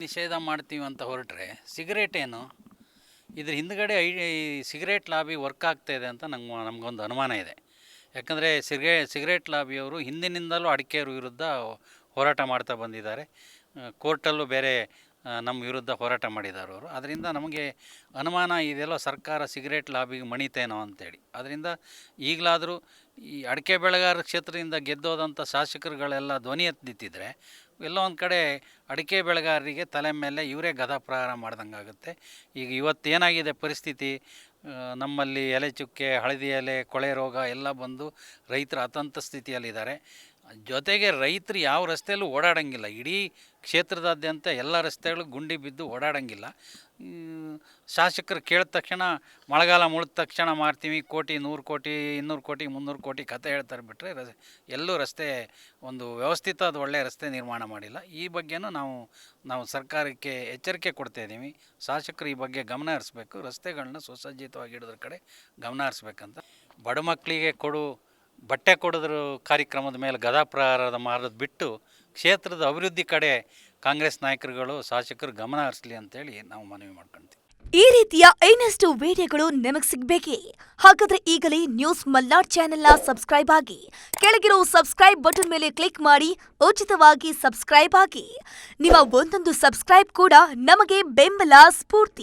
ನಿಷೇಧ ಮಾಡ್ತೀವಿ ಅಂತ ಹೊರಟ್ರೆ ಸಿಗರೇಟ್ ಏನು ಇದ್ರ ಹಿಂದ್ಗಡೆ ಸಿಗರೇಟ್ ಲಾಬಿ ವರ್ಕ್ ಆಗ್ತಾ ಇದೆ ಅಂತ ನಮಗೊಂದು ಅನುಮಾನ ಇದೆ. ಯಾಕಂದರೆ ಸಿಗರೇಟ್ ಲಾಬಿಯವರು ಹಿಂದಿನಿಂದಲೂ ಅಡಿಕೆಯವ್ರ ವಿರುದ್ಧ ಹೋರಾಟ ಮಾಡ್ತಾ ಬಂದಿದ್ದಾರೆ. ಕೋರ್ಟಲ್ಲೂ ಬೇರೆ ನಮ್ಮ ವಿರುದ್ಧ ಹೋರಾಟ ಮಾಡಿದ್ದಾರೆ ಅವರು. ಅದರಿಂದ ನಮಗೆ ಅನುಮಾನ ಇದೆಲ್ಲ ಸರ್ಕಾರ ಸಿಗರೇಟ್ ಲಾಬಿಗೆ ಮಣಿತೇನೋ ಅಂತೇಳಿ. ಅದರಿಂದ ಈಗಲಾದರೂ ಈ ಅಡಿಕೆ ಬೆಳೆಗಾರರ ಕ್ಷೇತ್ರದಿಂದ ಗೆದ್ದೋದಂಥ ಶಾಸಕರುಗಳೆಲ್ಲ ಧ್ವನಿ ಎತ್ತಿ ನಿಂತಿದ್ರೆ ಎಲ್ಲೋ ಒಂದು ಕಡೆ ಅಡಿಕೆ ಬೆಳೆಗಾರರಿಗೆ ತಲೆ ಮೇಲೆ ಇವರೇ ಗದಾಪ್ರಹಾರ ಮಾಡ್ದಂಗೆ ಆಗುತ್ತೆ. ಈಗ ಇವತ್ತೇನಾಗಿದೆ ಪರಿಸ್ಥಿತಿ, ನಮ್ಮಲ್ಲಿ ಎಲೆ ಚುಕ್ಕೆ, ಹಳದಿ ಎಲೆ, ಕೊಳೆ ರೋಗ ಎಲ್ಲ ಬಂದು ರೈತರು ಅತಂತ ಸ್ಥಿತಿಯಲ್ಲಿದ್ದಾರೆ. ಜೊತೆಗೆ ರೈತರು ಯಾವ ರಸ್ತೆಯಲ್ಲೂ ಓಡಾಡೋಂಗಿಲ್ಲ. ಇಡೀ ಕ್ಷೇತ್ರದಾದ್ಯಂತ ಎಲ್ಲ ರಸ್ತೆಗಳು ಗುಂಡಿ ಬಿದ್ದು ಓಡಾಡೋಂಗಿಲ್ಲ. ಶಾಸಕರು ಕೇಳಿದ ತಕ್ಷಣ ಮಳೆಗಾಲ ಮುಳಿದ ತಕ್ಷಣ ಮಾಡ್ತೀವಿ, ಕೋಟಿ 100 ಕೋಟಿ 200 ಕೋಟಿ 300 ಕೋಟಿ ಕತೆ ಹೇಳ್ತಾರೆ ಬಿಟ್ಟರೆ ಎಲ್ಲೂ ರಸ್ತೆ ಒಂದು ವ್ಯವಸ್ಥಿತವಾದ ಒಳ್ಳೆಯ ರಸ್ತೆ ನಿರ್ಮಾಣ ಮಾಡಿಲ್ಲ. ಈ ಬಗ್ಗೆನೂ ನಾವು ಸರ್ಕಾರಕ್ಕೆ ಎಚ್ಚರಿಕೆ ಕೊಡ್ತಾ ಇದ್ದೀವಿ. ಶಾಸಕರು ಈ ಬಗ್ಗೆ ಗಮನ ಹರಿಸ್ಬೇಕು, ರಸ್ತೆಗಳನ್ನ ಸುಸಜ್ಜಿತವಾಗಿ ಇಡೋದ್ರ ಕಡೆ ಗಮನ ಹರಿಸ್ಬೇಕಂತ. ಬಡ ಮಕ್ಕಳಿಗೆ ಬಟ್ಟೆ ಕೊಡೋದ್ರ ಕಾರ್ಯಕ್ರಮದ ಮೇಲೆ ಗದಾಪ್ರಹಾರದ ಮಾಡೋದು ಬಿಟ್ಟು ಕ್ಷೇತ್ರದ ಅಭಿವೃದ್ಧಿ ಕಡೆ ಕಾಂಗ್ರೆಸ್ ನಾಯಕರುಗಳು ಶಾಸಕರು ಗಮನ ಹರಿಸಲಿ ಅಂತೇಳಿ ನಾವು ಮನವಿ ಮಾಡ್ಕೊಳ್ತೀವಿ. ಈ ರೀತಿಯ ಇನ್ನಷ್ಟು ವಿಡಿಯೋಗಳು ನಿಮಗೆ ಸಿಗಬೇಕೇ? ಹಾಗಾದ್ರೆ ಈಗಲೇ ನ್ಯೂಸ್ ಮಲ್ನಾಡ್ ಚಾನೆಲ್ನ ಸಬ್ಸ್ಕ್ರೈಬ್ ಆಗಿ, ಕೆಳಗಿರೋ ಸಬ್ಸ್ಕ್ರೈಬ್ ಬಟನ್ ಮೇಲೆ ಕ್ಲಿಕ್ ಮಾಡಿ ಉಚಿತವಾಗಿ ಸಬ್ಸ್ಕ್ರೈಬ್ ಆಗಿ. ನಿಮ್ಮ ಒಂದೊಂದು ಸಬ್ಸ್ಕ್ರೈಬ್ ಕೂಡ ನಮಗೆ ಬೆಂಬಲ, ಸ್ಫೂರ್ತಿ.